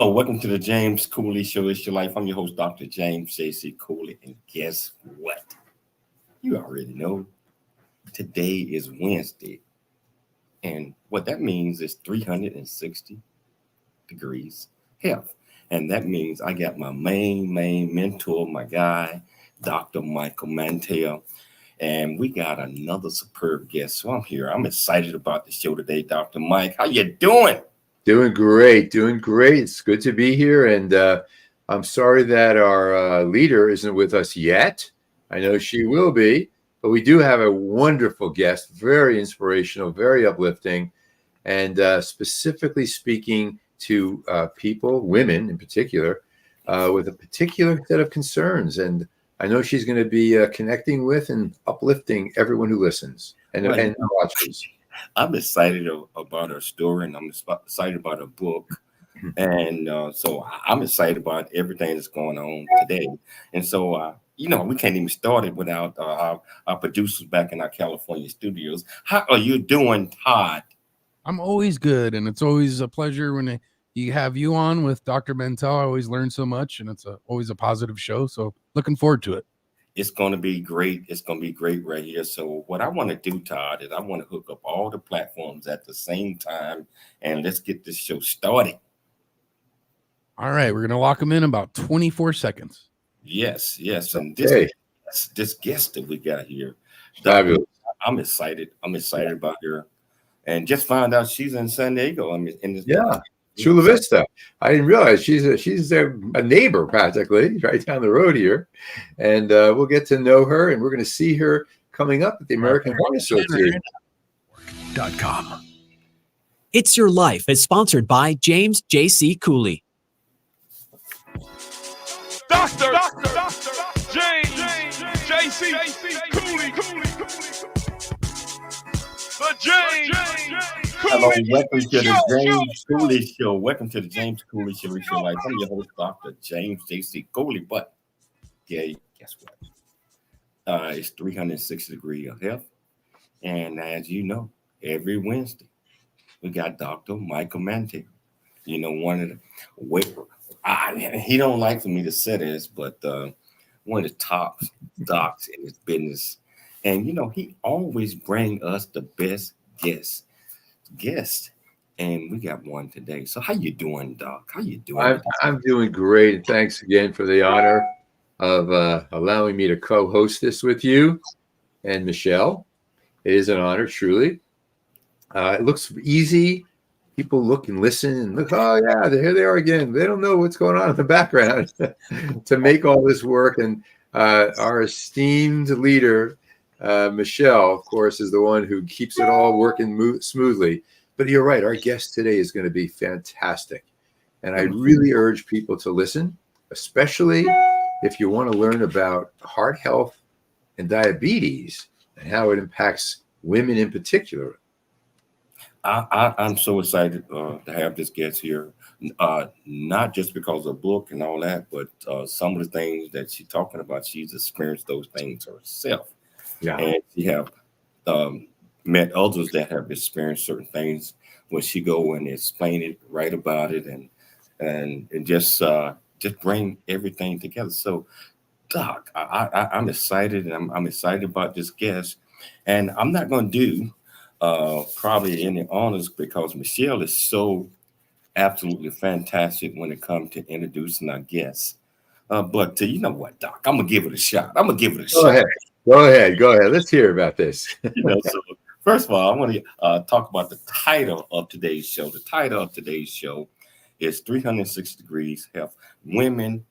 Hello, welcome to the James Cooley Show. It's your life. I'm your host, Dr. James J.C. Cooley. And guess what? You already know today is Wednesday. And what that means is 360 degrees health. And that means I got my main mentor, my guy, Dr. Michael Mantell. And we got another superb guest. So I'm here. I'm excited about the show today, Dr. Mike. How you doing? Doing great. It's good to be here. And I'm sorry that our leader isn't with us yet. I know she will be, but we do have a wonderful guest, very inspirational, very uplifting, and specifically speaking to people, women in particular, with a particular set of concerns. And I know she's going to be connecting with and uplifting everyone who listens and watches. I'm excited about her story, and I'm excited about her book. And so I'm excited about everything that's going on today. And so, we can't even start it without our producers back in our California studios. How are you doing, Todd? I'm always good, and it's always a pleasure when you have you on with Dr. Mantell. I always learn so much, and it's always a positive show. So looking forward to it. It's going to be great. It's going to be great right here. So what I want to do, Todd, is I want to hook up all the platforms at the same time, and let's get this show started. All right, we're going to lock them in about 24 seconds. Yes. And this guest that we got here, Fabulous. I'm excited. I'm excited about her, and just found out she's in San Diego. Chula Vista. I didn't realize she's a neighbor practically right down the road here, and we'll get to know her, and we're going to see her coming up at the American Heart Association. .com. It's Your Life is sponsored by James J.C. Cooley. Dr. James J.C. Cooley. The James Hello, welcome to the James Cooley Show. Welcome to the James Cooley Show. It's your life. I'm your host, Dr. James J.C. Cooley. But yeah, guess what? It's 360 degrees of health, and as you know, every Wednesday we got Dr. Michael Mantell. One of the he don't like for me to say this, but one of the top docs in his business, and he always bring us the best guest, and we got one today. So how you doing, Doc? How you doing? I'm doing great, and thanks again for the honor of allowing me to co-host this with you and Michelle. It is an honor, truly. It looks easy. People look and listen and look, oh yeah, here they are again. They don't know what's going on in the background to make all this work. And our esteemed leader, Michelle, of course, is the one who keeps it all working smoothly. But you're right. Our guest today is going to be fantastic. And I really urge people to listen, especially if you want to learn about heart health and diabetes and how it impacts women in particular. I'm so excited to have this guest here, not just because of the book and all that, but some of the things that she's talking about, she's experienced those things herself. Yeah. And she have met others that have experienced certain things when she go and explain it, write about it, and just bring everything together. So, Doc, I'm excited, and I'm excited about this guest, and I'm not going to do probably any honors because Michelle is so absolutely fantastic when it comes to introducing our guests. But you know what, Doc? I'm gonna give it a shot. Go ahead. Let's hear about this. So first of all, I want to talk about the title of today's show. The title of today's show is 360 Degrees Health, Women,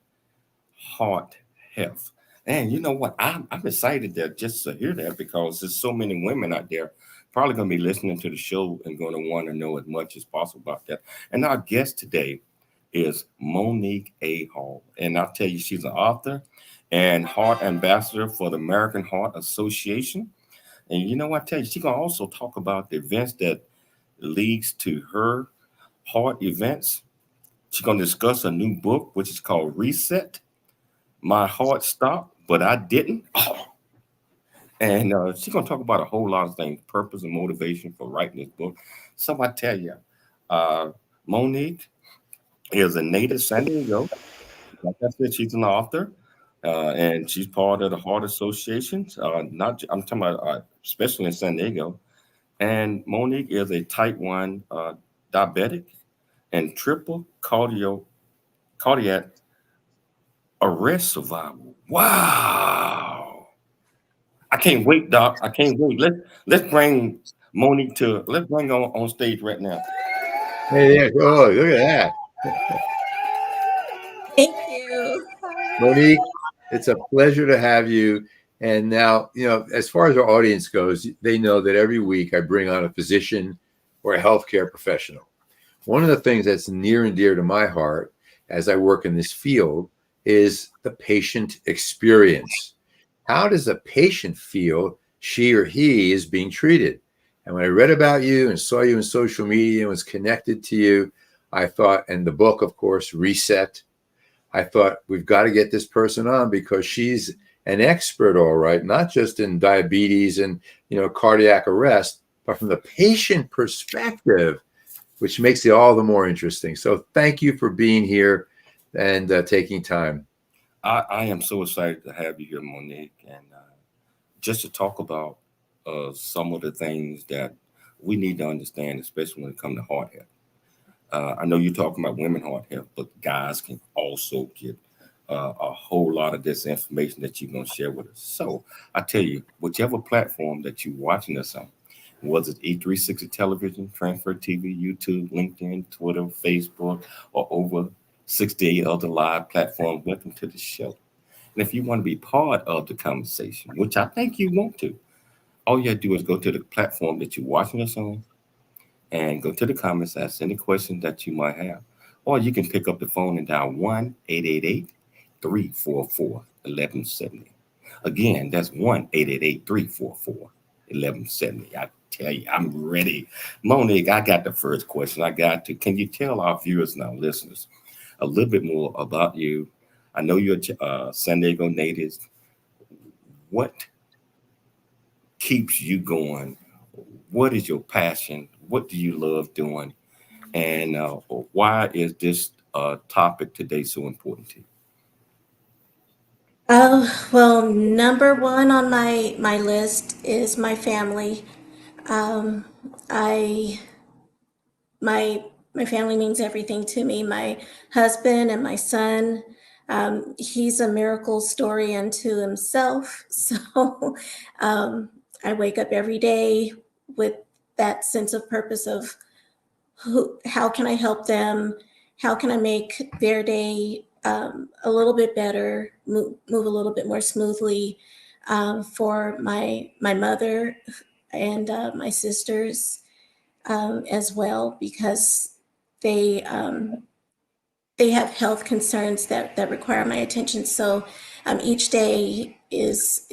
Heart Health. And you know what? I'm excited just to hear that because there's so many women out there probably going to be listening to the show and going to want to know as much as possible about that. And our guest today is Monique Hall. And I'll tell you, she's an author and heart ambassador for the American Heart Association. And you know what I tell you, she's going to also talk about the events that leads to her heart events. She's going to discuss a new book, which is called Reset. My Heart Stopped, but I Didn't. And she's going to talk about a whole lot of things, purpose and motivation for writing this book. So I tell you, Monique, is a native San Diego. Like I said, she's an author, and she's part of the Heart Association. Not, I'm talking about, especially in San Diego. And Monique is a type 1 diabetic and triple cardiac arrest survivor. Wow. I can't wait, Doc. I can't wait. Let's bring Monique to let's bring her on stage right now. Hey there. Oh, look at that. Thank you. Monique, it's a pleasure to have you. And now, as far as our audience goes, they know that every week I bring on a physician or a healthcare professional. One of the things that's near and dear to my heart as I work in this field is the patient experience. How does a patient feel she or he is being treated? And when I read about you and saw you in social media and was connected to you, I thought, and the book, of course, Reset, I thought we've got to get this person on because she's an expert, all right, not just in diabetes and, cardiac arrest, but from the patient perspective, which makes it all the more interesting. So thank you for being here and taking time. I am so excited to have you here, Monique, and just to talk about some of the things that we need to understand, especially when it comes to heart health. I know you're talking about women heart health, but guys can also get a whole lot of this information that you're going to share with us. So I tell you, whichever platform that you're watching us on, whether it's E360 Television, Transfer TV, YouTube, LinkedIn, Twitter, Facebook, or over 68 other live platforms, welcome to the show. And if you want to be part of the conversation, which I think you want to, all you have to do is go to the platform that you're watching us on and go to the comments, ask any questions that you might have. Or you can pick up the phone and dial 1-888-344-1170. Again, that's 1-888-344-1170. I tell you, I'm ready. Monique, I got the first question. Can you tell our viewers and our listeners a little bit more about you? I know you're San Diego native. What keeps you going? What is your passion? What do you love doing? And why is this topic today so important to you? Well, number one on my list is my family. Um, I my my family means everything to me. My husband and my son. He's a miracle story unto himself. So I wake up every day with that sense of purpose of how can I help them? How can I make their day a little bit better, move a little bit more smoothly for my mother and my sisters as well, because they um, they have health concerns that require my attention. So each day is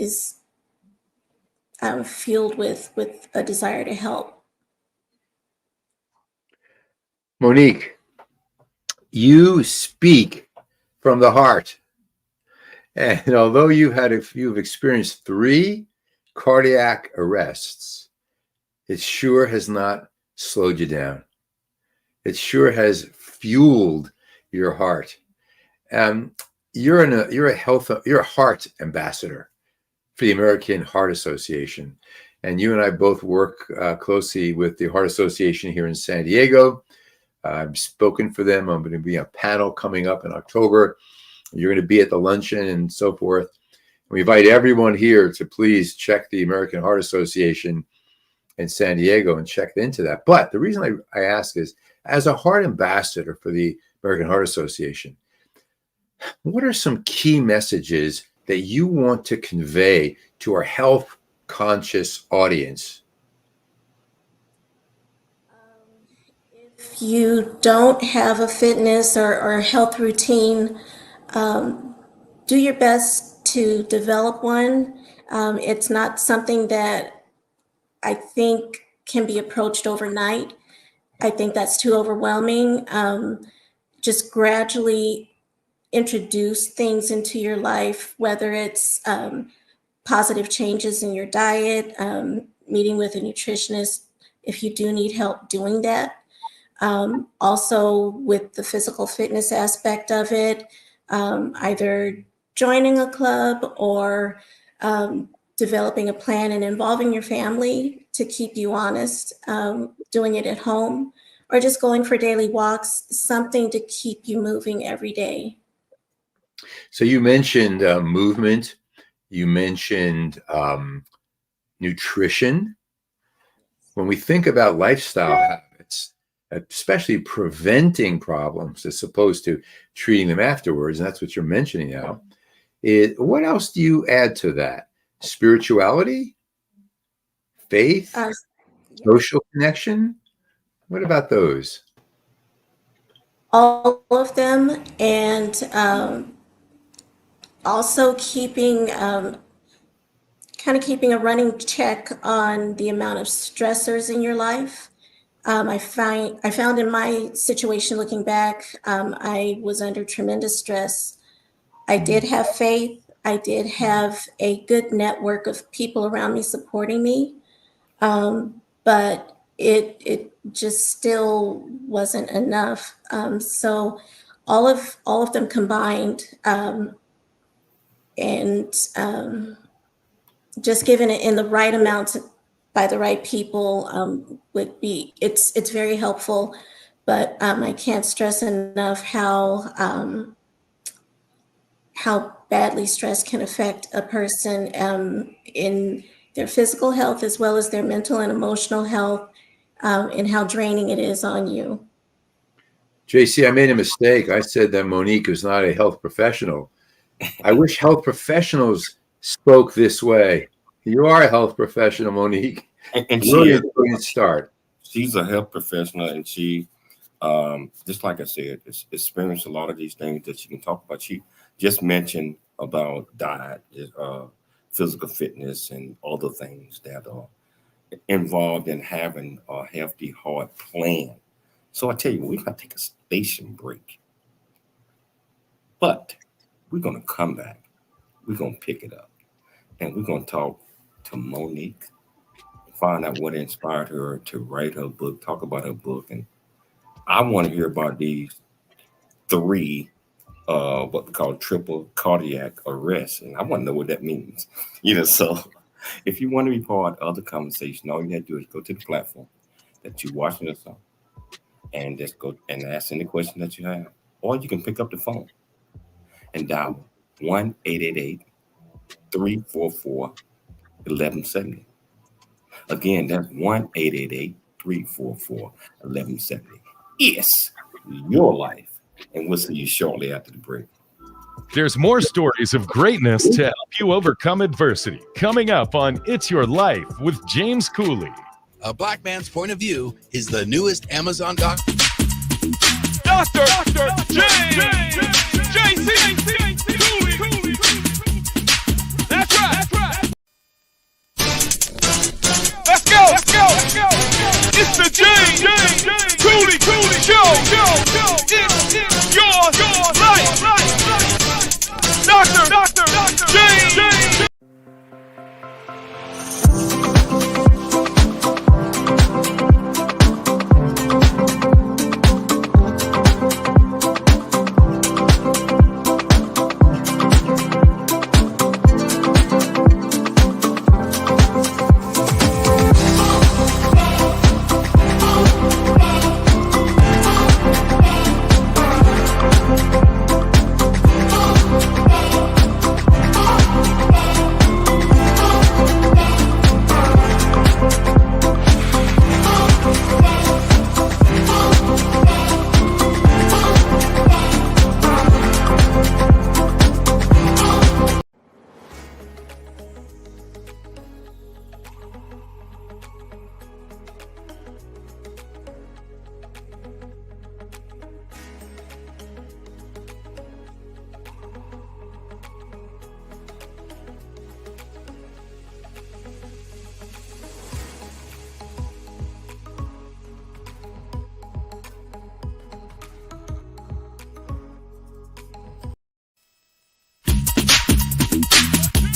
fueled with a desire to help. Monique, you speak from the heart. And although you've experienced 3 cardiac arrests, it sure has not slowed you down. It sure has fueled your heart. You're a heart ambassador for the American Heart Association, and you and I both work closely with the Heart Association here in San Diego. I've spoken for them. I'm going to be on a panel coming up in October. You're going to be at the luncheon and so forth. We invite everyone here to please check the American Heart Association in San Diego and check into that. But the reason I ask is, as a heart ambassador for the American Heart Association, what are some key messages that you want to convey to our health conscious audience? If you don't have a fitness or health routine, do your best to develop one. It's not something that I think can be approached overnight. I think that's too overwhelming. Just gradually introduce things into your life, whether it's positive changes in your diet, meeting with a nutritionist if you do need help doing that. Also with the physical fitness aspect of it, either joining a club or developing a plan and involving your family to keep you honest, doing it at home, or just going for daily walks, something to keep you moving every day. So you mentioned movement, you mentioned nutrition. When we think about lifestyle habits, especially preventing problems as opposed to treating them afterwards, and that's what you're mentioning now, what else do you add to that? Spirituality, faith, social connection? What about those? All of them, and also keeping a running check on the amount of stressors in your life. I found in my situation, looking back, I was under tremendous stress. I did have faith. I did have a good network of people around me supporting me, but it just still wasn't enough. So all of them combined, and just given it in the right amount by the right people would be, it's very helpful. But I can't stress enough how badly stress can affect a person in their physical health as well as their mental and emotional health, and how draining it is on you. JC, I made a mistake. I said that Monique is not a health professional. I wish health professionals spoke this way. You are a health professional, Monique. And really a brilliant start. She's a health professional, and she, just like I said, experienced a lot of these things that she can talk about. She just mentioned about diet, physical fitness, and other things that are involved in having a healthy heart plan. So I tell you, we're going to take a station break, but we're going to come back. We're going to pick it up, and we're going to talk to Monique, find out what inspired her to write her book, talk about her book. And I want to hear about these 3 what we call triple cardiac arrest, and I want to know what that means. So if you want to be part of the conversation, all you have to do is go to the platform that you're watching us on, and just go and ask any question that you have, or you can pick up the phone and dial 1-888-344-1170. Again, that's 1-888-344-1170. It's your life. And we'll see you shortly after the break. There's more stories of greatness to help you overcome adversity coming up on It's Your Life with James Cooley. A Black Man's Point of View is the newest Amazon Dr. James JC Cooley. That's right. Let's go. It's the James Cooley Show. It's your life. Dr. James.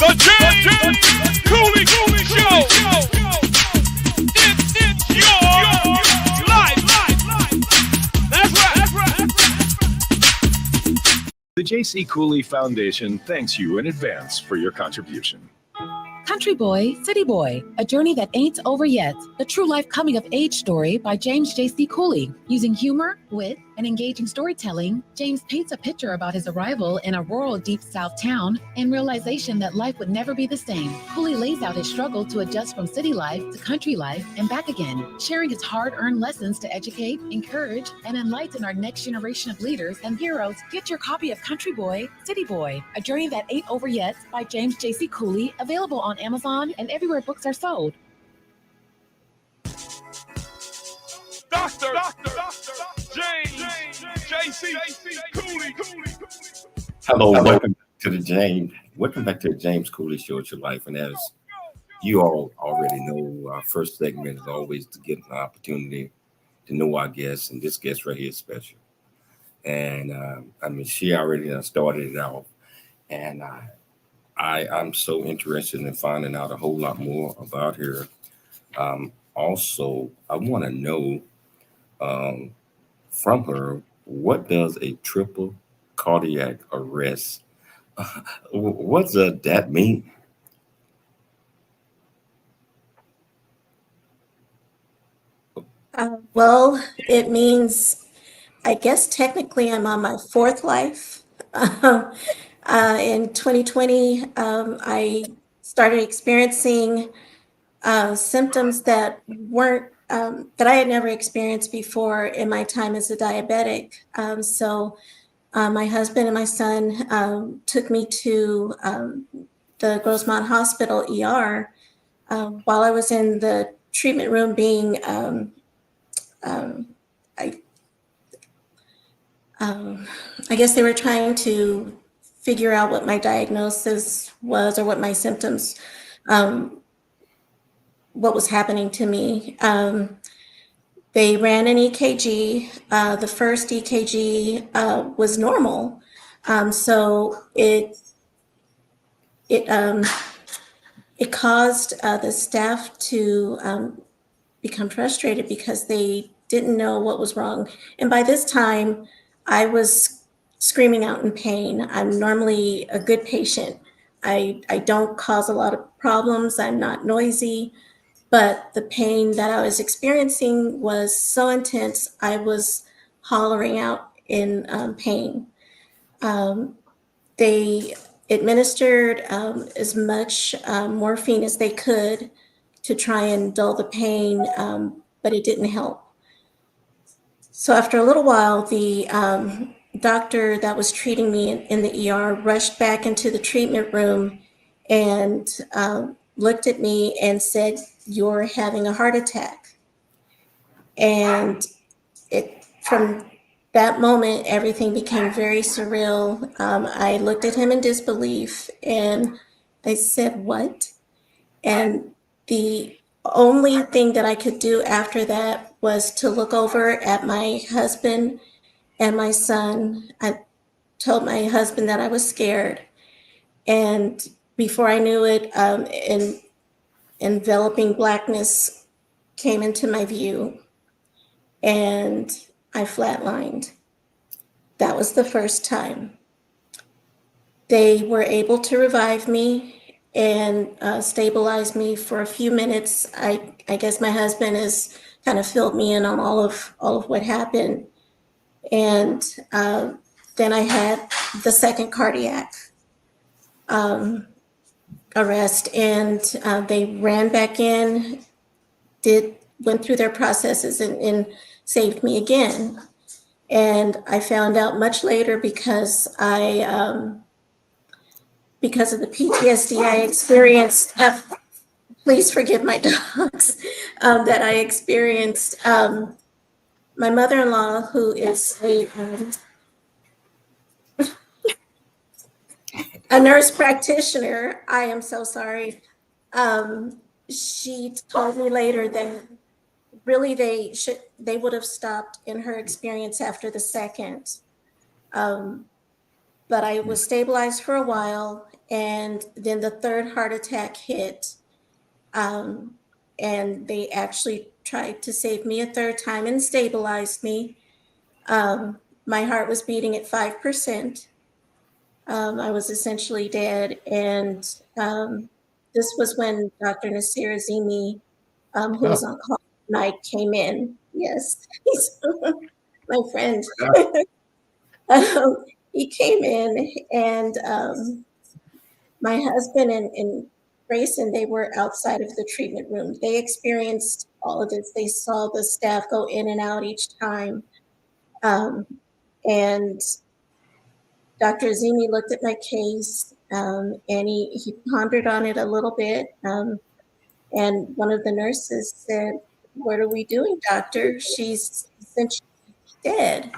The James Cooley Show. It's your life. The J.C. Cooley Foundation thanks you in advance for your contribution. Country Boy, City Boy, A Journey That Ain't Over Yet, the true life coming of age story by James J.C. Cooley. Using humor, wit, and engaging storytelling, James paints a picture about his arrival in a rural deep south town and realization that life would never be the same. Cooley lays out his struggle to adjust from city life to country life and back again, sharing his hard-earned lessons to educate, encourage, and enlighten our next generation of leaders and heroes. Get your copy of Country Boy, City Boy, A Journey That Ain't Over Yet by James J.C. Cooley, available on Amazon and everywhere books are sold. Dr. James J.C. Cooley. Hello, welcome to the James. Welcome back to the James Cooley Show. It's your life, and as you all already know, our first segment is always to get an opportunity to know our guests, and this guest right here is special. And she already started it off, and I'm so interested in finding out a whole lot more about her. Also, I want to know from her, what does a triple cardiac arrest, what does that mean? Well, it means, I guess technically I'm on my fourth life. In 2020, I started experiencing symptoms that weren't that I had never experienced before in my time as a diabetic. So my husband and my son took me to the Grossmont Hospital ER while I was in the treatment room being I guess they were trying to figure out what my diagnosis was or what my symptoms, what was happening to me. They ran an EKG. The first EKG was normal. So it caused the staff to become frustrated because they didn't know what was wrong. And by this time, I was screaming out in pain. I'm normally a good patient. I don't cause a lot of problems. I'm not noisy. But the pain that I was experiencing was so intense, I was hollering out in pain. They administered as much morphine as they could to try and dull the pain, but it didn't help. So after a little while, the doctor that was treating me in the ER rushed back into the treatment room and looked at me and said, "You're having a heart attack." And from that moment, everything became very surreal. I looked at him in disbelief and I said, "What?" And the only thing that I could do after that was to look over at my husband and my son. I told my husband that I was scared. And before I knew it, enveloping blackness came into my view and I flatlined. That was the first time. They were able to revive me and stabilize me for a few minutes. I guess my husband has kind of filled me in on all of what happened. And then I had the second cardiac arrest, and they ran back in, went through their processes and saved me again. And I found out much later because because of the PTSD I experienced, please forgive my dogs, that I experienced. My mother-in-law, who is a nurse practitioner, I am so sorry. She told me later that really they would have stopped in her experience after the second. But I was stabilized for a while, and then the third heart attack hit, and they actually tried to save me a third time and stabilized me. My heart was beating at 5%. I was essentially dead. And this was when Dr. Nasir Azimi, who was on call tonight, came in. Yes, he's my friend. He came in, and my husband and Grayson, they were outside of the treatment room. They experienced all of this. They saw the staff go in and out each time. And Dr. Azimi looked at my case, and he pondered on it a little bit. And one of the nurses said, "What are we doing, doctor? She's essentially dead."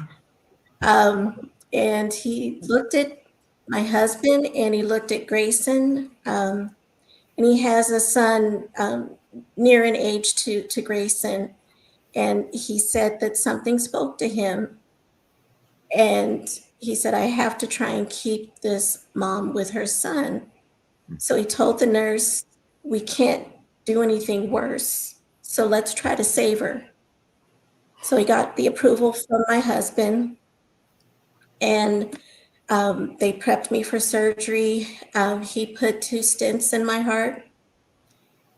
And he looked at my husband and he looked at Grayson. And he has a son near in age to Grayson. And he said that something spoke to him. And he said, "I have to try and keep this mom with her son." So he told the nurse, "We can't do anything worse. So let's try to save her." So he got the approval from my husband, and they prepped me for surgery. He put 2 stents in my heart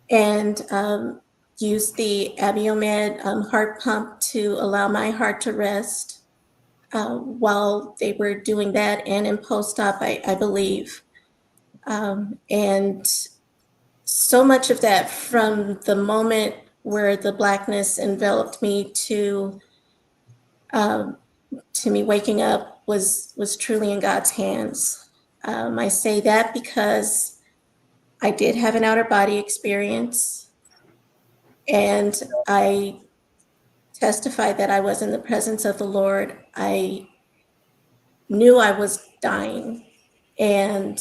and used the Abiomed heart pump to allow my heart to rest while they were doing that, and in post-op, I believe. And so much of that, from the moment where the blackness enveloped me to me waking up, was truly in God's hands. I say that because I did have an outer body experience, and I testified that I was in the presence of the Lord. I knew I was dying, and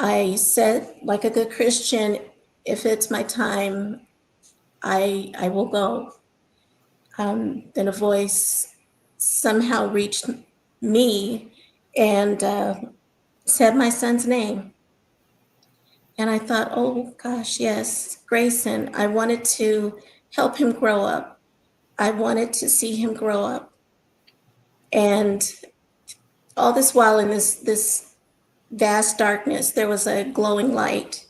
I said, like a good Christian, if it's my time, I will go. Then a voice somehow reached me and said my son's name. And I thought, oh gosh, yes, Grayson. I wanted to help him grow up. I wanted to see him grow up. And all this while in this vast darkness, there was a glowing light.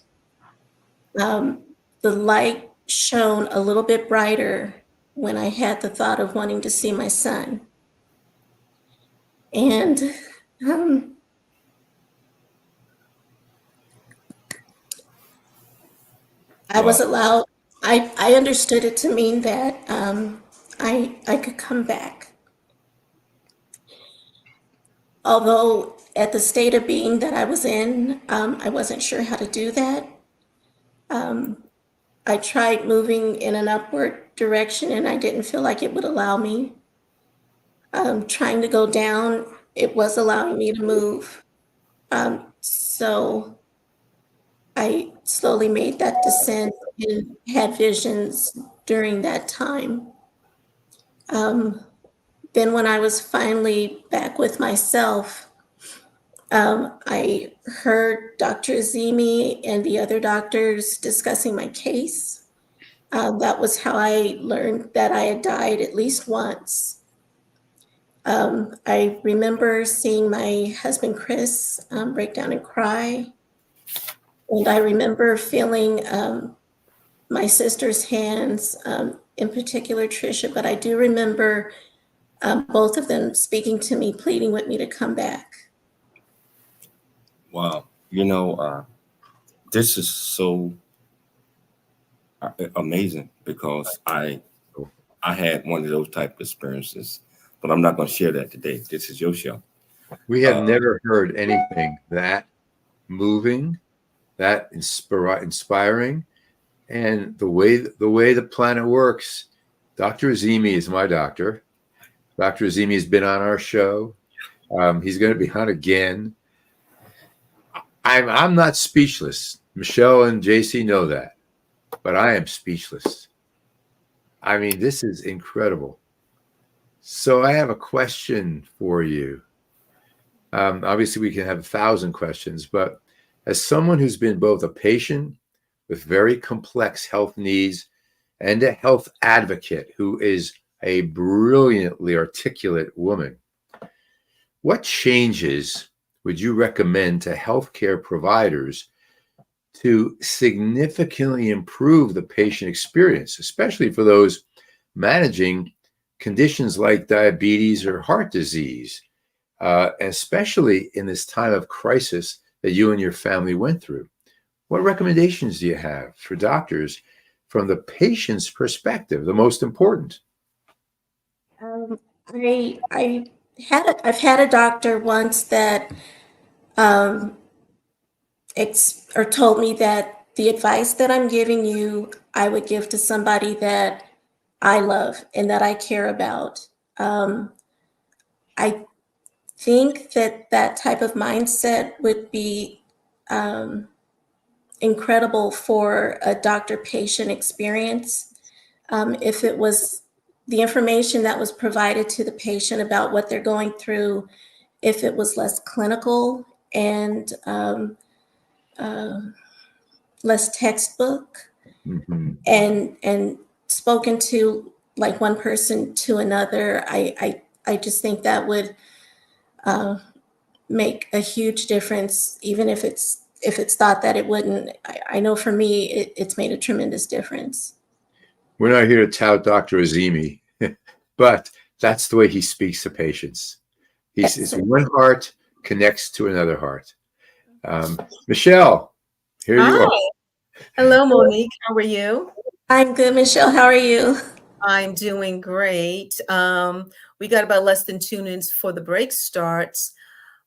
The light shone a little bit brighter when I had the thought of wanting to see my son. And I was allowed, I understood it to mean that I could come back. Although at the state of being that I was in, I wasn't sure how to do that. I tried moving in an upward direction and I didn't feel like it would allow me. Trying to go down, it was allowing me to move. So I slowly made that descent and had visions during that time. Then when I was finally back with myself, I heard Dr. Azimi and the other doctors discussing my case. That was how I learned that I had died at least once. I remember seeing my husband, Chris, break down and cry. And I remember feeling my sister's hands, in particular Trisha, but I do remember both of them speaking to me, pleading with me to come back. Wow. This is so amazing because I had one of those type of experiences, but I'm not going to share that today. This is your show. We have never heard anything that moving, that inspiring, and the way the planet works. Dr. Azimi is my doctor. Dr. Azimi has been on our show. He's going to be on again. I'm not speechless. Michelle and JC know that, but I am speechless. I mean, this is incredible. So I have a question for you. Obviously, we can have 1,000 questions, but as someone who's been both a patient with very complex health needs and a health advocate who is a brilliantly articulate woman, what changes would you recommend to healthcare providers to significantly improve the patient experience, especially for those managing conditions like diabetes or heart disease, especially in this time of crisis that you and your family went through? What recommendations do you have for doctors from the patient's perspective, the most important? I've had a doctor once that told me that the advice that I'm giving you, I would give to somebody that I love and that I care about. I think that type of mindset would be incredible for a doctor-patient experience. If it was the information that was provided to the patient about what they're going through, if it was less clinical and less textbook, and spoken to like one person to another, I just think that would make a huge difference, even if it's thought that it wouldn't. I know for me, it's made a tremendous difference. We're not here to tout Dr. Azimi, but that's the way he speaks to patients. It's one heart connects to another heart. Michelle, here you are. Hello, Monique. How are you? I'm good, Michelle. How are you? I'm doing great. We got about less than 2 minutes before the break starts,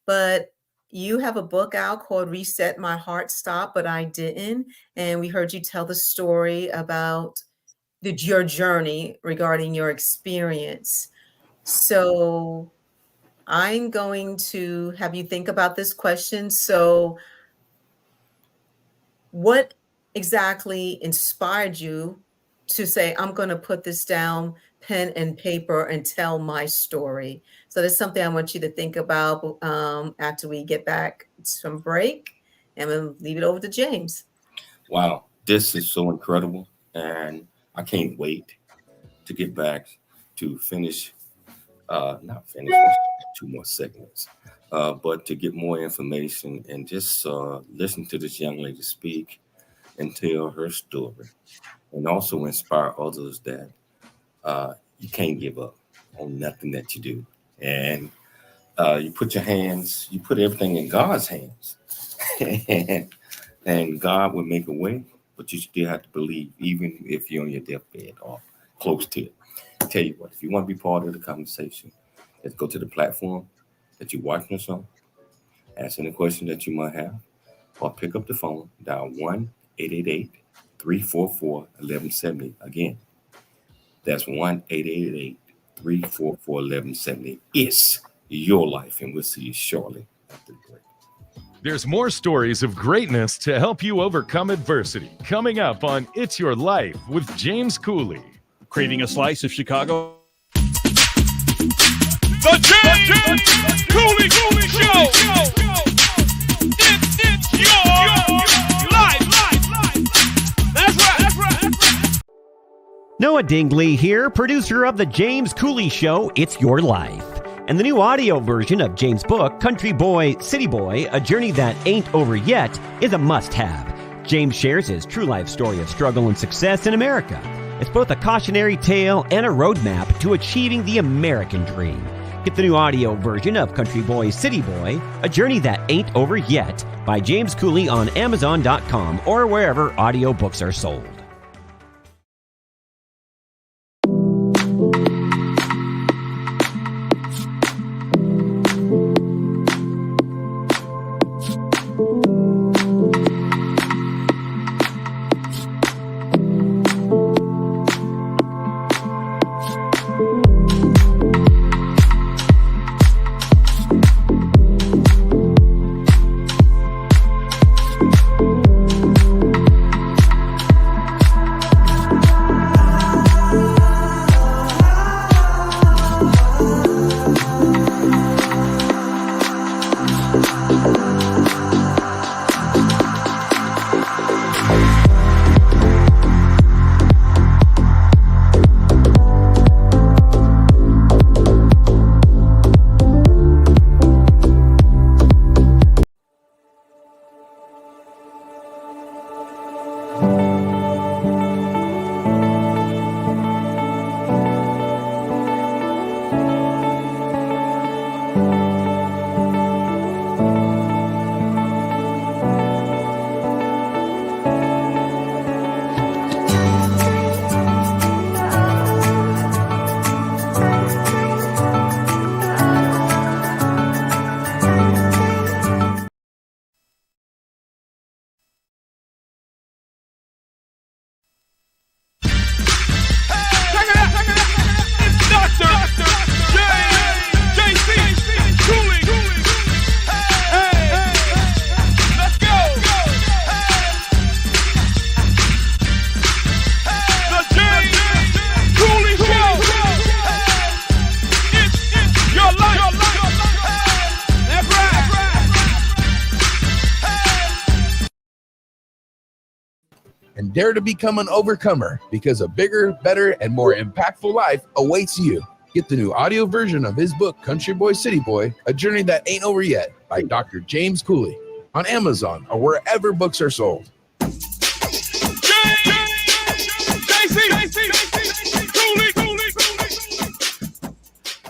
but you have a book out called Reset My Heart Stop, but I didn't. And we heard you tell the story about your journey regarding your experience. So I'm going to have you think about this question. So what exactly inspired you to say, I'm going to put this down, pen and paper, and tell my story? So that's something I want you to think about after we get back from break, and we'll leave it over to James. Wow, this is so incredible. And I can't wait to get back to finish, not finish, 2 more segments, but to get more information and just listen to this young lady speak and tell her story, and also inspire others that you can't give up on nothing that you do. And you put everything in God's hands, and God will make a way, but you still have to believe, even if you're on your deathbed or close to it. I tell you what, if you want to be part of the conversation, let's go to the platform that you're watching us on, ask any question that you might have, or pick up the phone, dial 1-888-344-1170. Again, that's 1-888-344-1170. It's your life, and we'll see you shortly after the break. There's more stories of greatness to help you overcome adversity coming up on It's Your Life with James Cooley. Craving a slice of Chicago? The James Cooley Show. It's your life. That's right. Noah Dingley here, producer of The James Cooley Show, It's Your Life. And the new audio version of James' book, Country Boy, City Boy, A Journey That Ain't Over Yet, is a must-have. James shares his true life story of struggle and success in America. It's both a cautionary tale and a roadmap to achieving the American dream. Get the new audio version of Country Boy, City Boy, A Journey That Ain't Over Yet by James Cooley on Amazon.com or wherever audiobooks are sold. and dare to become an overcomer, because a bigger, better, and more impactful life awaits you. Get the new audio version of his book, Country Boy, City Boy, A Journey That Ain't Over Yet, by Dr. James Cooley, on Amazon or wherever books are sold.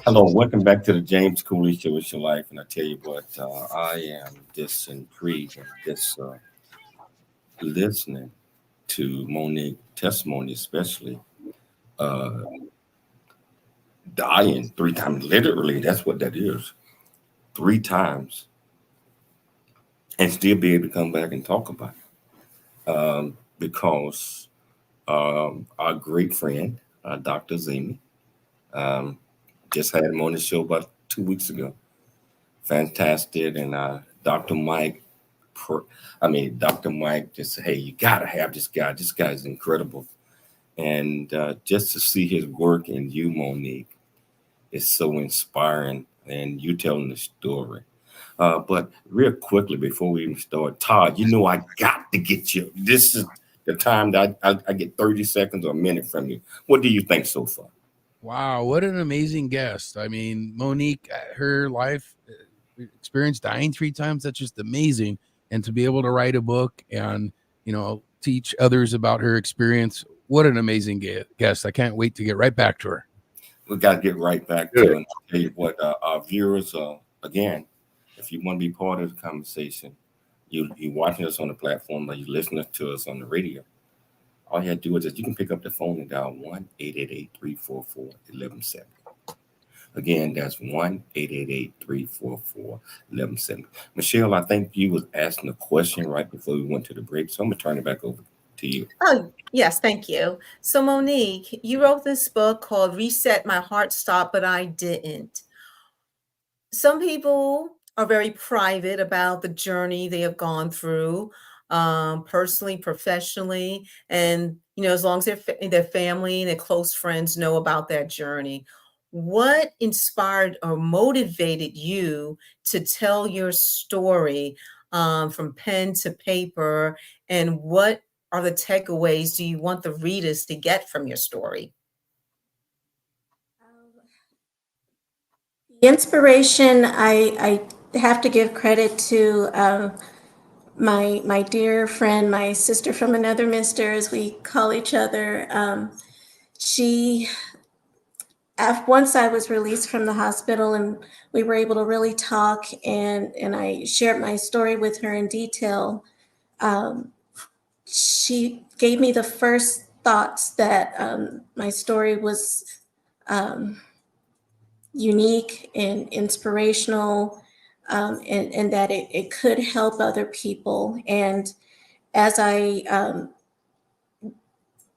Hello, welcome back to the James Cooley Show. It's your life, and I tell you what, I am just intrigued and just listening to Monique's testimony, especially dying 3 times. Literally, that's what that is. 3 times, and still be able to come back and talk about it, because our great friend, Dr. Zimi, just had him on the show about 2 weeks ago. Fantastic. And Dr. Mike, Dr. Mike just said, hey, you got to have this guy. This guy is incredible. And just to see his work in you, Monique, is so inspiring. And you telling the story. But real quickly, before we even start, Todd, I got to get you. This is the time that I get 30 seconds or a minute from you. What do you think so far? Wow, what an amazing guest. I mean, Monique, her life experience dying 3 times, that's just amazing. And to be able to write a book and, teach others about her experience, what an amazing guest. I can't wait to get right back to her. We got to get right back to it. And I'll tell you what, our viewers, again, if you want to be part of the conversation, you're watching us on the platform, or you're listening to us on the radio, all you have to do is you can pick up the phone and dial 1-888-344-1170. Again, that's 1-888-344-1170. Michelle, I think you was asking a question right before we went to the break, so I'm going to turn it back over to you. Oh, yes, thank you. So, Monique, you wrote this book called Reset My Heart Stop, but I Didn't. Some people are very private about the journey they have gone through, personally, professionally, and as long as their family and their close friends know about that journey. What inspired or motivated you to tell your story from pen to paper, and what are the takeaways do you want the readers to get from your story? The inspiration, I have to give credit to my dear friend, my sister from another mister, as we call each other. Once I was released from the hospital and we were able to really talk, and I shared my story with her in detail, she gave me the first thoughts that my story was unique and inspirational, and that it could help other people. And as I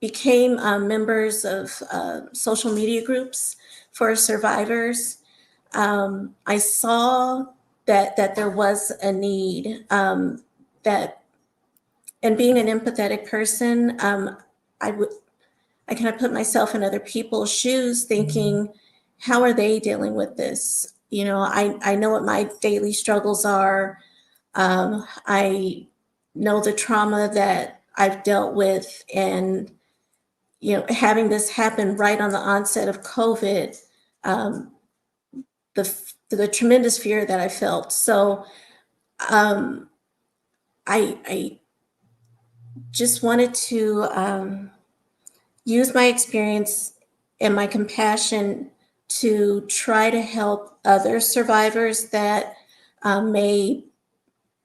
became members of social media groups for survivors, I saw that there was a need, and being an empathetic person, I kind of put myself in other people's shoes, thinking, how are they dealing with this? I know what my daily struggles are. I know the trauma that I've dealt with, and having this happen right on the onset of COVID, the tremendous fear that I felt. So I just wanted to use my experience and my compassion to try to help other survivors that may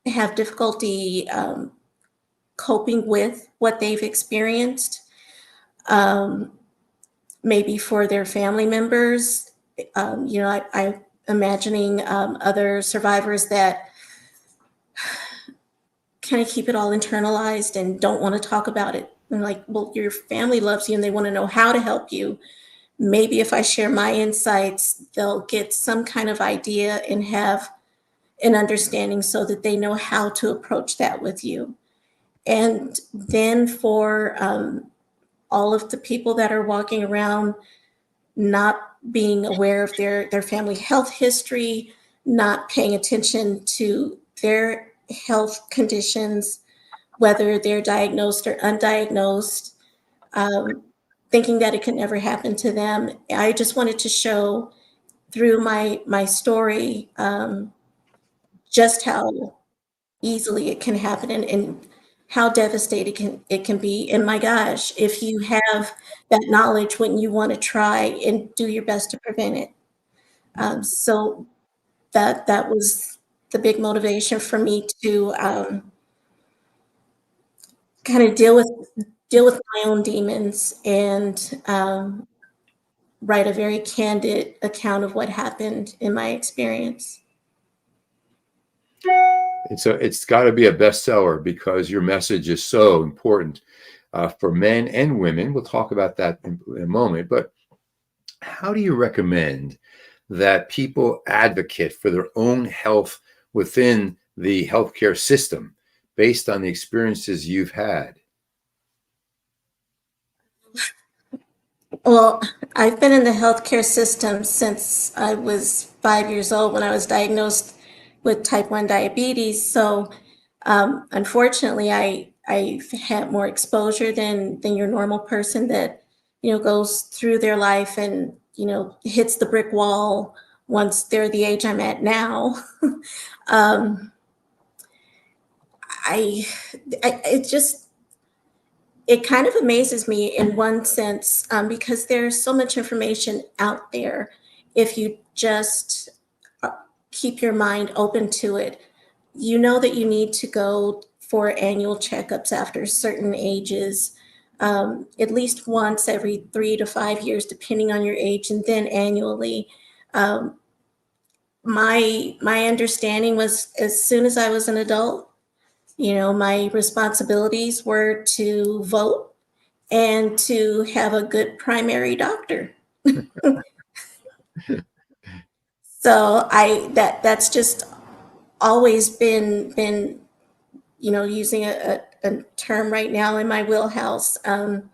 have difficulty coping with what they've experienced. Maybe for their family members, I'm imagining other survivors that kind of keep it all internalized and don't want to talk about it. And like, well, your family loves you and they want to know how to help you. Maybe if I share my insights, they'll get some kind of idea and have an understanding so that they know how to approach that with you. And then for all of the people that are walking around not being aware of their family health history, not paying attention to their health conditions, whether they're diagnosed or undiagnosed, thinking that it could never happen to them. I just wanted to show through my story just how easily it can happen and how devastating it can be. And my gosh, if you have that knowledge, wouldn't you want to try and do your best to prevent it? So that was the big motivation for me to kind of deal with my own demons and write a very candid account of what happened in my experience. It's got to be a bestseller because your message is so important for men and women. We'll talk about that in a moment. But how do you recommend that people advocate for their own health within the healthcare system based on the experiences you've had? Well, I've been in the healthcare system since I was 5 years old when I was diagnosed with type 1 diabetes. So unfortunately, I've had more exposure than your normal person that, goes through their life and, hits the brick wall once they're the age I'm at now. It kind of amazes me in one sense because there's so much information out there. If you just keep your mind open to it, you know that you need to go for annual checkups after certain ages, at least once every 3 to 5 years, depending on your age, and then annually. My understanding was as soon as I was an adult, my responsibilities were to vote and to have a good primary doctor. So that's just always been using a term right now in my wheelhouse. And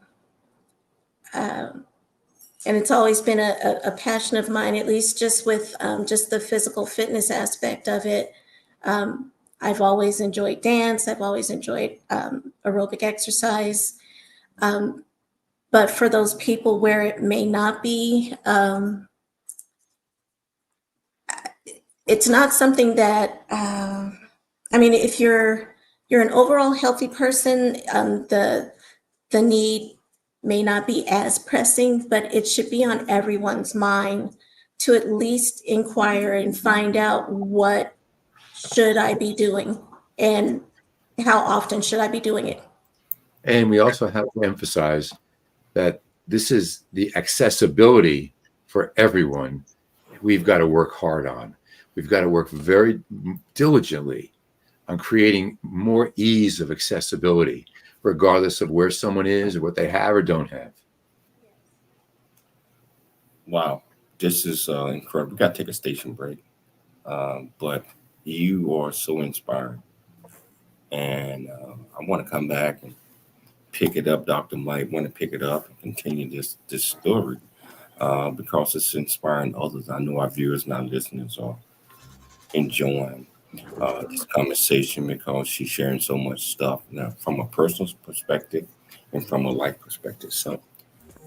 it's always been a passion of mine, at least just with just the physical fitness aspect of it. I've always enjoyed dance. I've always enjoyed aerobic exercise. But for those people where it may not be, it's not something that, if you're an overall healthy person, the need may not be as pressing, but it should be on everyone's mind to at least inquire and find out what should I be doing and how often should I be doing it. And we also have to emphasize that this is the accessibility for everyone. We've got to work hard on. We've got to work very diligently on creating more ease of accessibility, regardless of where someone is or what they have or don't have. Wow, this is incredible. We got to take a station break, but you are so inspiring. And I want to come back and pick it up. Dr. Mike want to pick it up and continue this story because it's inspiring others. I know our viewers and our listeners are enjoying this conversation because she's sharing so much stuff now from a personal perspective and from a life perspective. So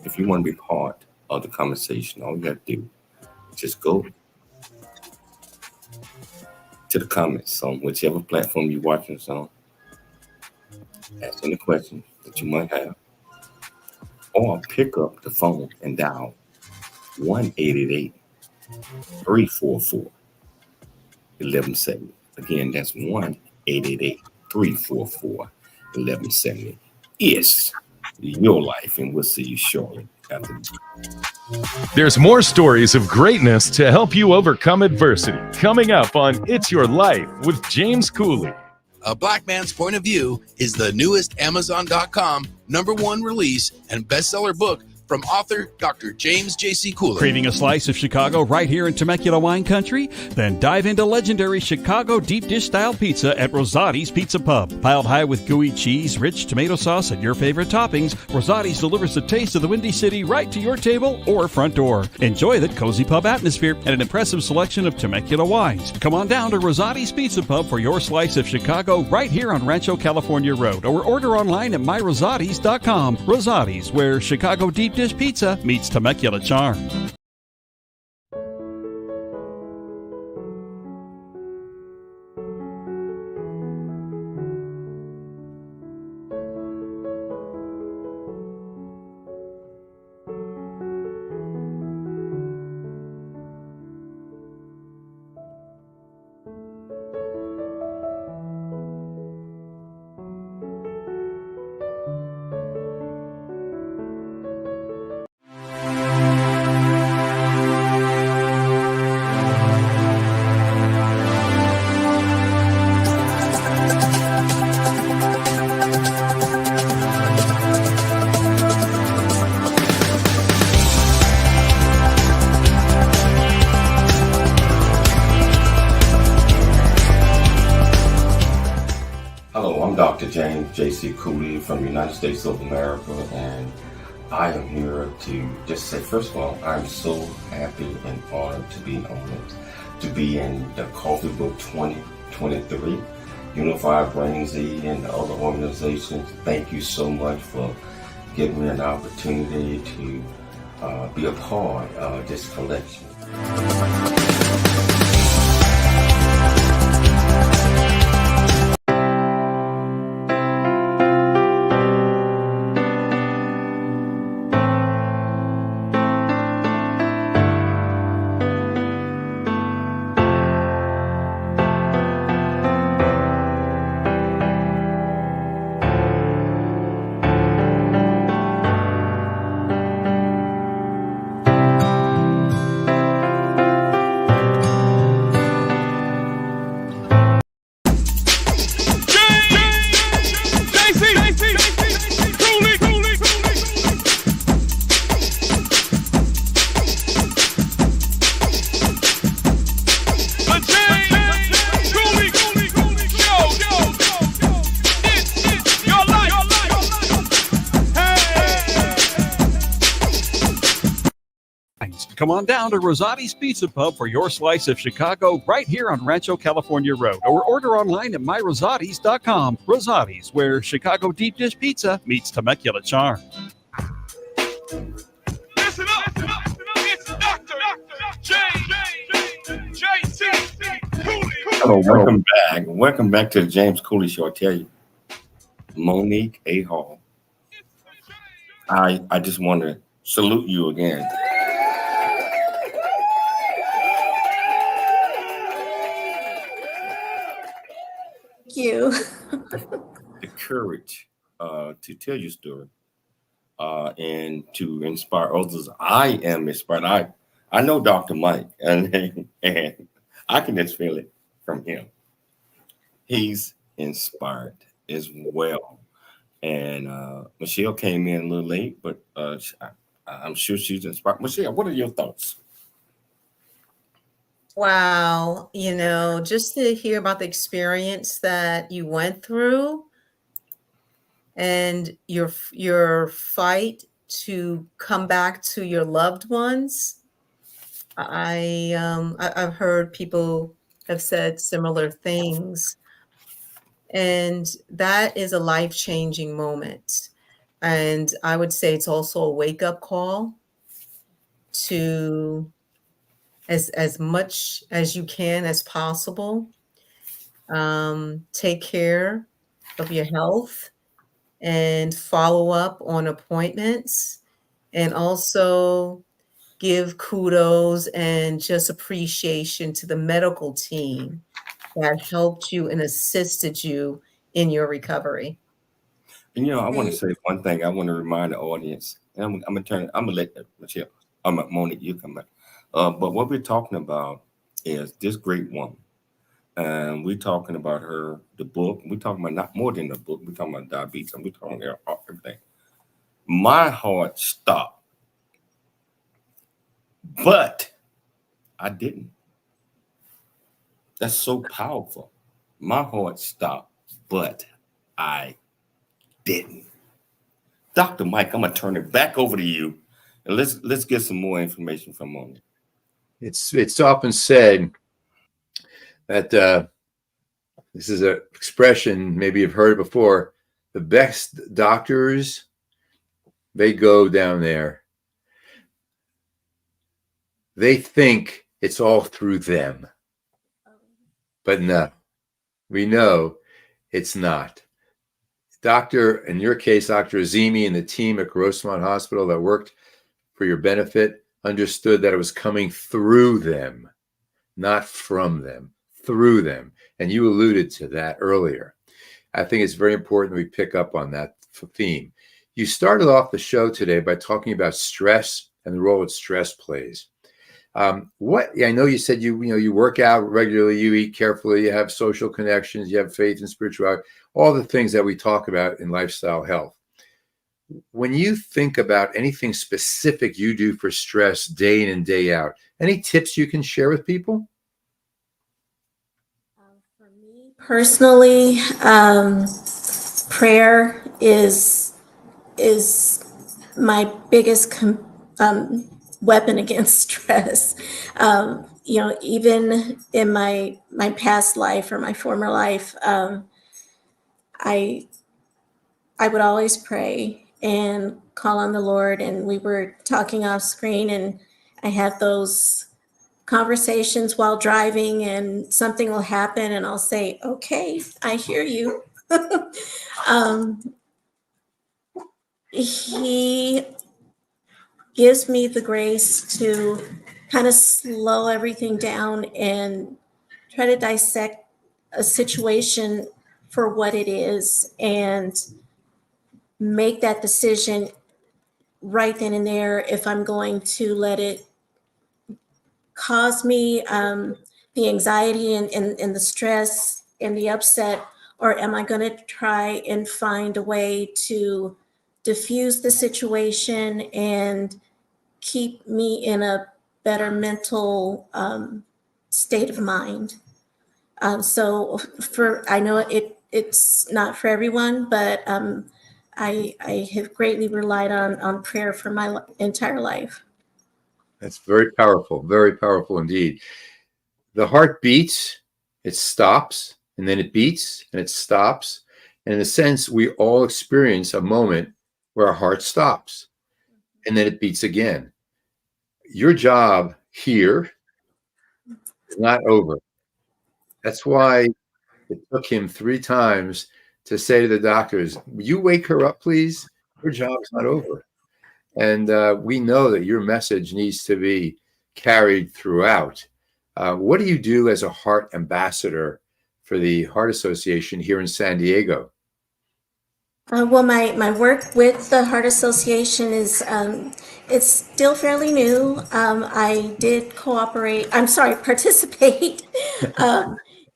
if you want to be part of the conversation, all you got to do is just go to the comments on whichever platform you're watching us on. Ask any questions that you might have, or pick up the phone and dial 1-888-344-1170. Again, that's 1-888-344-1170. It's your life, and we'll see you shortly after this. There's more stories of greatness to help you overcome adversity coming up on It's Your Life with James Cooley. A Black Man's Point of View is the newest Amazon.com #1 release and bestseller book from author Dr. James J.C. Cooley. Craving a slice of Chicago right here in Temecula wine country? Then dive into legendary Chicago deep dish style pizza at Rosati's Pizza Pub. Piled high with gooey cheese, rich tomato sauce, and your favorite toppings, Rosati's delivers the taste of the Windy City right to your table or front door. Enjoy the cozy pub atmosphere and an impressive selection of Temecula wines. Come on down to Rosati's Pizza Pub for your slice of Chicago right here on Rancho California Road, or order online at myrosatis.com. Rosati's, where Chicago deep dish pizza meets Temecula charm. Hello, I'm Dr. James J.C. Cooley from the United States of America, and I am here to just say, first of all, I'm so happy and honored to be honored to be in the Coffee Book 2023. Unified Brain Z and the other organizations, thank you so much for giving me an opportunity to be a part of this collection. Come on down to Rosati's Pizza Pub for your slice of Chicago right here on Rancho California Road, or order online at myrosatis.com. Rosati's, where Chicago deep dish pizza meets Temecula charm. Listen up, it's Dr. J.C. Cooley. Hello, welcome back to the James Cooley Show. I tell you, Monique Hall, I just want to salute you again. You. The courage to tell your story and to inspire others. I am inspired. I know Dr. Mike, and I can just feel it from him. He's inspired as well. And Michelle came in a little late, but I'm sure she's inspired. Michelle, what are your thoughts? Wow, just to hear about the experience that you went through and your fight to come back to your loved ones. I've heard people have said similar things, and that is a life-changing moment. And I would say it's also a wake-up call to as much as you can as possible. Take care of your health and follow up on appointments, and also give kudos and just appreciation to the medical team that helped you and assisted you in your recovery. And I want to say one thing. I want to remind the audience, and I'm gonna let Michelle, Monique, you come back. But what we're talking about is this great woman. And we're talking about the book. We're talking about not more than the book. We're talking about diabetes, and we're talking about everything. My heart stopped But I didn't. That's so powerful. My heart stopped, but I didn't. Dr. Mike, I'm gonna turn it back over to you, and let's get some more information from Monique. It's often said that this is an expression, maybe you've heard it before. The best doctors, they go down there. They think it's all through them. But no, we know it's not. Doctor, in your case, Dr. Azimi and the team at Grossmont Hospital that worked for your benefit understood that it was coming through them, not from them, through them. And you alluded to that earlier. I think it's very important we pick up on that theme. You started off the show today by talking about stress and the role that stress plays. I know you said you work out regularly, you eat carefully, you have social connections, you have faith and spirituality, all the things that we talk about in lifestyle health. When you think about anything specific you do for stress day in and day out, any tips you can share with people? For me personally, prayer is my biggest weapon against stress. Even in my past life or my former life, I would always pray and call on the Lord. And we were talking off screen, and I had those conversations while driving, and something will happen, and I'll say, "Okay, I hear you." He gives me the grace to kind of slow everything down and try to dissect a situation for what it is and make that decision right then and there if I'm going to let it cause me the anxiety and the stress and the upset, or am I going to try and find a way to diffuse the situation and keep me in a better mental state of mind. So I know it's not for everyone, but I have greatly relied on prayer for my entire life. That's very powerful indeed. The heart beats, it stops, and then it beats, and it stops. And in a sense, we all experience a moment where our heart stops, and then it beats again. Your job here is not over. That's why it took him 3 times to say to the doctors, "Will you wake her up, please? Your job's not over." And we know that your message needs to be carried throughout. What do you do as a heart ambassador for the Heart Association here in San Diego? Well, my work with the Heart Association is it's still fairly new. I did participate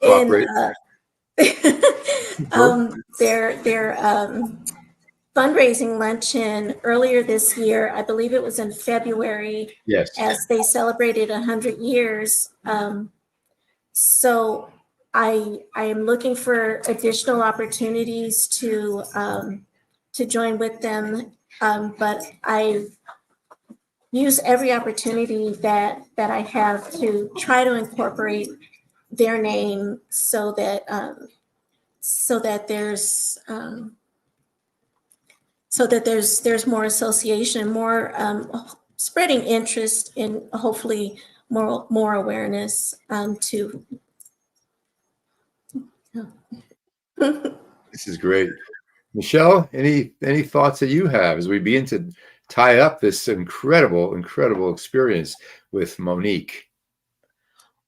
in their fundraising luncheon earlier this year. I believe it was in February. Yes. As they celebrated 100 years. So I am looking for additional opportunities to join with them, but I use every opportunity that I have to try to incorporate their name so that there's more association, more spreading interest, and hopefully more awareness to. This is great. Michelle, any thoughts that you have as we begin to tie up this incredible experience with Monique?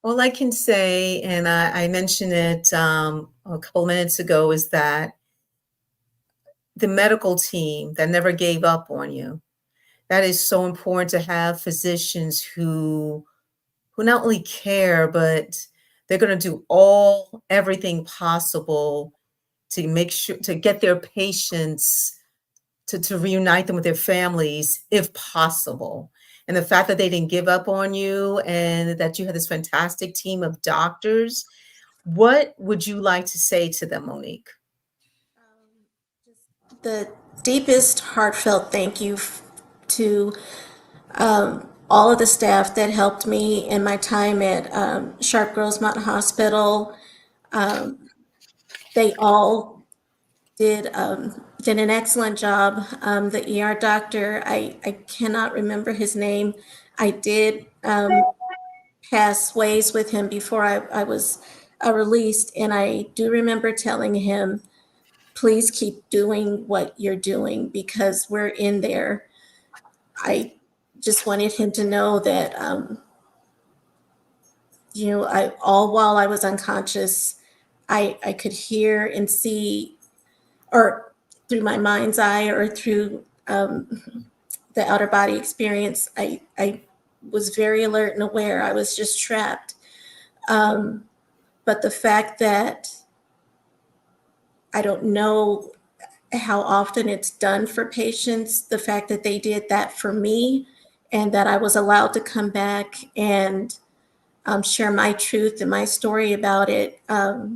All I can say, and I mentioned it a couple minutes ago, is that the medical team that never gave up on you, that is so important to have physicians who not only care, but they're going to do everything possible to make sure to get their patients to reunite them with their families if possible. and the fact that they didn't give up on you and that you had this fantastic team of doctors. What would you like to say to them, Monique? The deepest heartfelt thank you to all of the staff that helped me in my time at Sharp Girls Mountain Hospital. They all did an excellent job. The ER doctor, I cannot remember his name. I did pass ways with him before I was released, and I do remember telling him, please keep doing what you're doing because we're in there. I just wanted him to know that, all while I was unconscious, I could hear and see, or through my mind's eye or through the outer body experience, I was very alert and aware. I was just trapped. But the fact that I don't know how often it's done for patients, the fact that they did that for me and that I was allowed to come back and share my truth and my story about it. They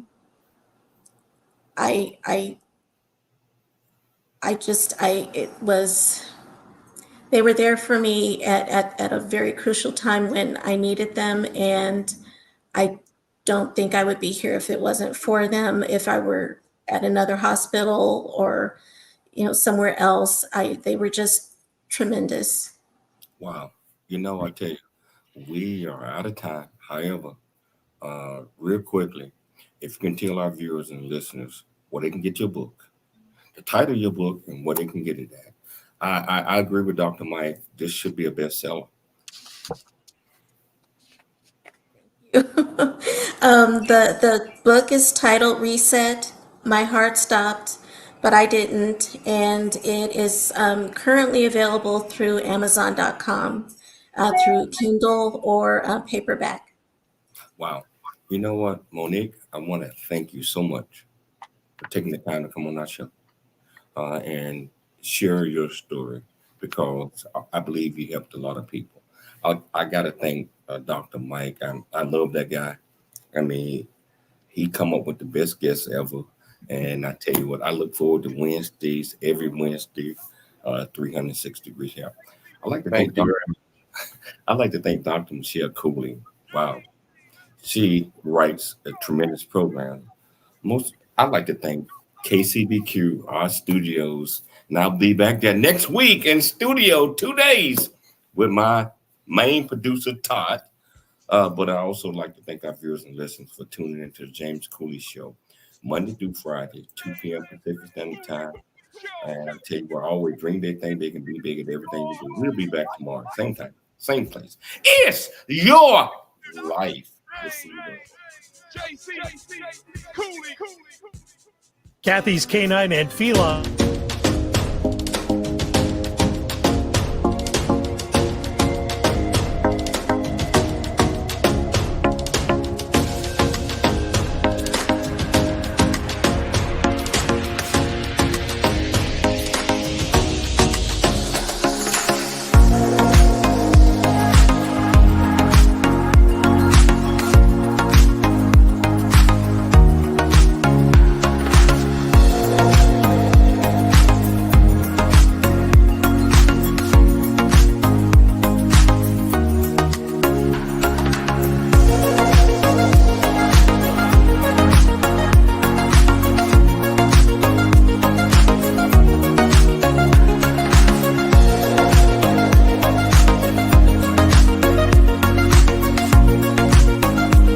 were there for me at a very crucial time when I needed them. And I don't think I would be here if it wasn't for them. If I were at another hospital or, somewhere else, they were just tremendous. Wow. I tell you, we are out of time. However, real quickly, if you can tell our viewers and listeners where they can get your book, the title of your book, and where they can get it at. I agree with Dr. Mike. This should be a bestseller. The book is titled Reset. My Heart Stopped, but I didn't. And it is currently available through Amazon.com, through Kindle or paperback. Wow. You know what, Monique? I want to thank you so much for taking the time to come on our show and share your story, because I believe you helped a lot of people. I got to thank Dr. Mike. I love that guy. I mean, he come up with the best guests ever. And I tell you what, I look forward to Wednesdays, every Wednesday, 360 degrees here. I'd like to thank Dr. Michelle Cooley. Wow. She writes a tremendous program. I'd like to thank KCBQ, our studios. And I'll be back there next week in studio 2 days with my main producer, Todd. But I also like to thank our viewers and listeners for tuning into the James Cooley Show, Monday through Friday, 2 p.m. Pacific Standard Time. And I tell you what, always dream big, think big, and be big at everything you do. We'll be back tomorrow, same time, same place. It's your life. We'll see you there. JC, Cooley. Kathy's Canine and Feline.